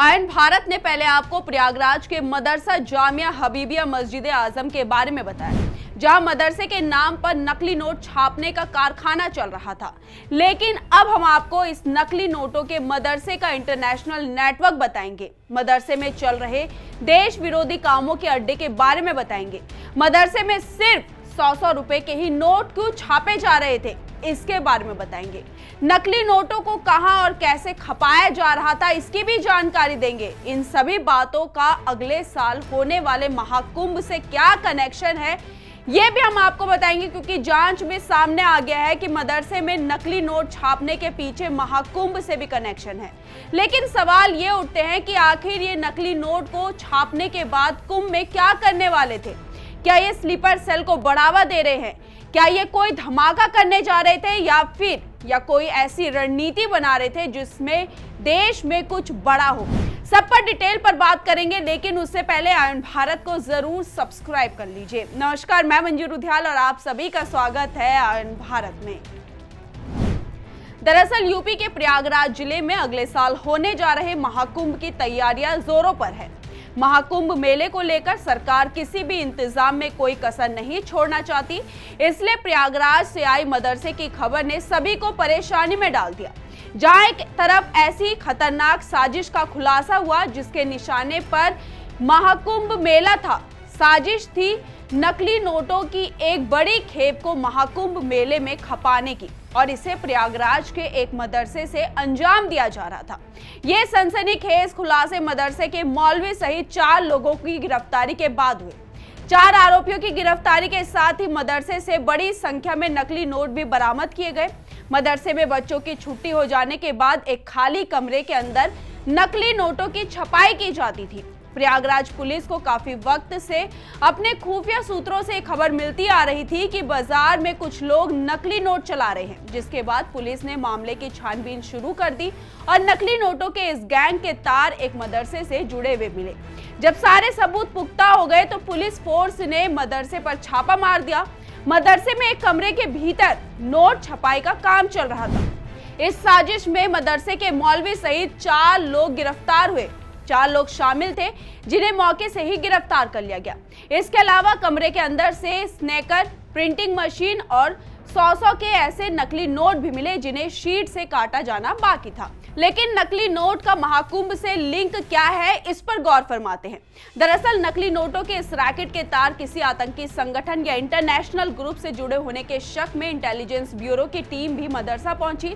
Ion Bharat ने पहले आपको प्रयागराज के मदरसा जामिया हबीबिया मस्जिद आजम के बारे में बताया, जहां मदरसे के नाम पर नकली नोट छापने का कारखाना चल रहा था। लेकिन अब हम आपको इस नकली नोटों के मदरसे का इंटरनेशनल नेटवर्क बताएंगे। मदरसे में चल रहे देश विरोधी कामों के अड्डे के बारे में बताएंगे। मदरसे में सिर्फ 100 रुपए के ही नोट क्यों छापे जा रहे थे, इसके बारे में बताएंगे। नकली नोटों को कहां और कैसे खपाया जा रहा था, इसकी भी जानकारी देंगे। इन सभी बातों का अगले साल होने वाले महाकुंभ से क्या कनेक्शन है, ये भी हम आपको बताएंगे, क्योंकि जांच में सामने आ गया है कि मदरसे में नकली नोट छापने के पीछे महाकुंभ से भी कनेक्शन है। लेकिन सवाल ये उठते हैं कि आखिर ये नकली नोट को छापने के बाद कुंभ में क्या करने वाले थे। क्या ये स्लीपर सेल को बढ़ावा दे रहे हैं? क्या ये कोई धमाका करने जा रहे थे, या कोई ऐसी रणनीति बना रहे थे जिसमें देश में कुछ बड़ा हो? सब पर डिटेल पर बात करेंगे, लेकिन उससे पहले आयन भारत को जरूर सब्सक्राइब कर लीजिए। नमस्कार, मैं मंजू रुधियाल और आप सभी का स्वागत है आयन भारत में। दरअसल यूपी के प्रयागराज जिले में अगले साल होने जा रहे महाकुंभ की तैयारियां जोरों पर है। महाकुंभ मेले को लेकर सरकार किसी भी इंतजाम में कोई कसर नहीं छोड़ना चाहती, इसलिए प्रयागराज से आई मदरसे की खबर ने सभी को परेशानी में डाल दिया। जहां एक तरफ ऐसी खतरनाक साजिश का खुलासा हुआ जिसके निशाने पर महाकुंभ मेला था। साजिश थी नकली नोटों की एक बड़ी खेप को महाकुंभ मेले में खपाने की, और इसे प्रयागराज के एक मदरसे से अंजाम दिया जा रहा था। ये सनसनीखेज खुलासे मदरसे के मौलवी सहित 4 लोगों की गिरफ्तारी के बाद हुए। 4 आरोपियों की गिरफ्तारी के साथ ही मदरसे से बड़ी संख्या में नकली नोट भी बरामद किए गए। मदरसे में बच्चों की छुट्टी हो जाने के बाद एक खाली कमरे के अंदर नकली नोटों की छपाई की जाती थी। प्रयागराज पुलिस को काफी वक्त से अपने खुफिया सूत्रों से खबर मिलती आ रही थी कि बाजार में कुछ लोग नकली नोट चला रहे हैं, जिसके बाद पुलिस ने मामले की छानबीन शुरू कर दी और नकली नोटों के इस गैंग के तार एक मदरसे से जुड़े हुए मिले। जब सारे सबूत पुख्ता हो गए तो पुलिस फोर्स ने मदरसे पर छापा मार दिया। मदरसे में एक कमरे के भीतर नोट छपाई का काम चल रहा था। इस साजिश में मदरसे के मौलवी सहित 4 लोग गिरफ्तार हुए। 4 लोग शामिल थे जिन्हें मौके से ही गिरफ्तार कर लिया गया। इसके अलावा कमरे के अंदर से स्नैकर, प्रिंटिंग मशीन और 100 के ऐसे नकली नोट भी मिले जिन्हें शीट से काटा जाना बाकी था। लेकिन नकली नोट का महाकुंभ से लिंक क्या है, इस पर गौर फरमाते हैं। दरअसल नकली नोटों के इस रैकेट के तार किसी आतंकी संगठन या इंटरनेशनल ग्रुप से जुड़े होने के शक में इंटेलिजेंस ब्यूरो की टीम भी मदरसा पहुंची।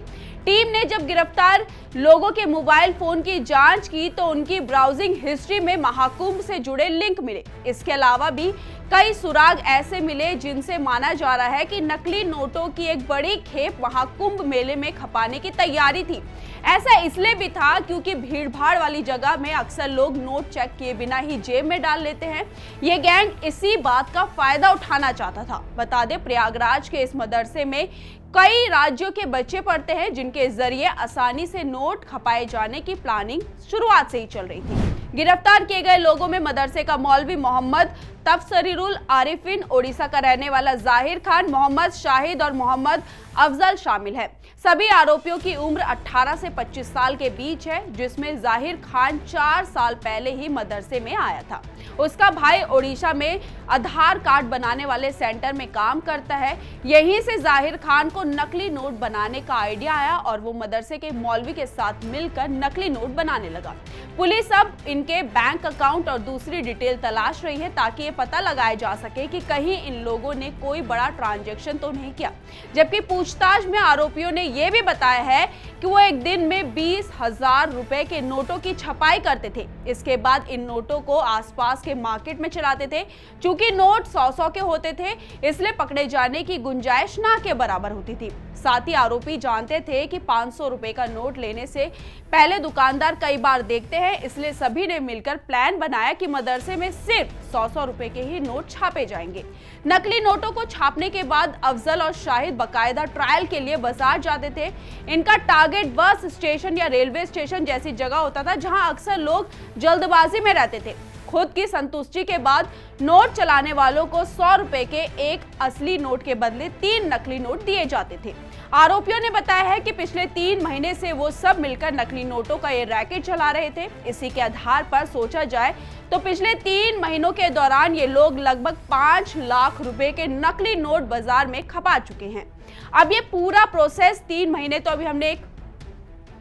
टीम ने जब गिरफ्तार लोगों के मोबाइल फोन की जांच की तो उनकी ब्राउजिंग हिस्ट्री में महाकुंभ से जुड़े लिंक मिले। इसके अलावा भी कई सुराग ऐसे मिले जिनसे माना जा रहा है कि नकली नोटों की एक बड़ी खेप महाकुंभ मेले में खपाने की तैयारी थी। ऐसा इसलिए भी था क्योंकि भीड़भाड़ वाली जगह में अक्सर लोग नोट चेक किए बिना ही जेब में डाल लेते हैं। ये गैंग इसी बात का फायदा उठाना चाहता था। बता दें, प्रयागराज के इस मदरसे में कई राज्यों के बच्चे पढ़ते हैं, जिनके जरिए आसानी से नोट खपाए जाने की प्लानिंग शुरुआत से ही चल रही थी। गिरफ्तार किए गए लोगों में मदरसे का मौलवी मोहम्मद तफसरीरुल आरिफिन, ओडिशा का रहने वाला जाहिर खान, मोहम्मद शाहिद और मोहम्मद अफजल शामिल है। सभी आरोपियों की उम्र 18 से 25 साल के बीच है, जिसमें जाहिर खान 4 साल पहले ही मदरसे में आया था। उसका भाई ओडिशा में आधार कार्ड बनाने वाले सेंटर में काम करता है। यहीं से जाहिर खान को नकली नोट बनाने का आइडिया आया और वो मदरसे के मौलवी के साथ मिलकर नकली नोट बनाने लगा। पुलिस अब इनके बैंक अकाउंट और दूसरी डिटेल तलाश रही है, ताकि ये पता लगाया जा सके कि कहीं इन लोगों ने कोई बड़ा ट्रांजैक्शन तो नहीं किया। जबकि पूछताछ में आरोपियों ने यह भी बताया है कि वो एक दिन में 20,000 रुपए के नोटों की छपाई करते थे। इसके बाद इन नोटों को आसपास के मार्केट में चलाते थे। चूंकि नोट 100 के होते थे, इसलिए पकड़े जाने की गुंजाइश ना के बराबर होती थी। साथ ही आरोपी जानते थे कि 500 रुपए का नोट लेने से पहले दुकानदार कई बार देखते हैं, इसलिए सभी ने मिलकर प्लान बनाया कि मदरसे में सिर्फ 100 रुपए के ही नोट छापे जाएंगे। नकली नोटों को छापने के बाद अफजल और शाहिद बकायदा ट्रायल के लिए बाजार जाते थे। इनका टारगेट बस स्टेशन या रेलवे स्टेशन जैसी जगह होता था, जहां अक्सर लोग जल्दबाजी में रहते थे। खुद की संतुष्टि के बाद नोट चलाने वालों को 100 रुपए के एक असली नोट के बदले 3 नकली नोट दिए जाते थे। आरोपियों ने बताया है कि पिछले 3 महीने से वो सब मिलकर नकली नोटों का ये रैकेट चला रहे थे। इसी के आधार पर सोचा जाए तो पिछले 3 महीनों के दौरान ये लोग लगभग 5 लाख रुपए के नकली नोट बाजार में खपा चुके हैं। अब ये पूरा प्रोसेस 3 महीने तो अभी हमने एक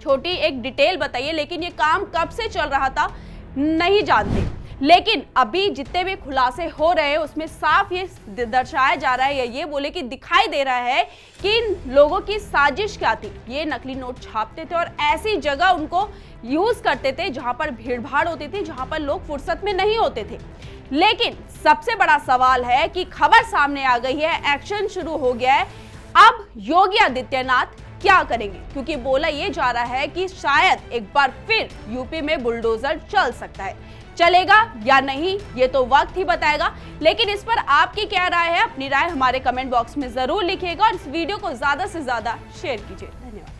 छोटी एक डिटेल बताई है, लेकिन ये काम कब से चल रहा था नहीं जानते। लेकिन अभी जितने भी खुलासे हो रहे हैं उसमें साफ ये दर्शाया जा रहा है या ये बोले कि दिखाई दे रहा है कि इन लोगों की साजिश क्या थी। ये नकली नोट छापते थे और ऐसी जगह उनको यूज करते थे जहां पर भीड़भाड़ होती थी, जहां पर लोग फुर्सत में नहीं होते थे। लेकिन सबसे बड़ा सवाल है कि खबर सामने आ गई है, एक्शन शुरू हो गया है। अब योगी आदित्यनाथ क्या करेंगे, क्योंकि बोला ये जा रहा है कि शायद एक बार फिर यूपी में बुलडोजर चल सकता है। चलेगा या नहीं ये तो वक्त ही बताएगा, लेकिन इस पर आपकी क्या राय है? अपनी राय हमारे कमेंट बॉक्स में जरूर लिखिएगा और इस वीडियो को ज्यादा से ज्यादा शेयर कीजिए। धन्यवाद।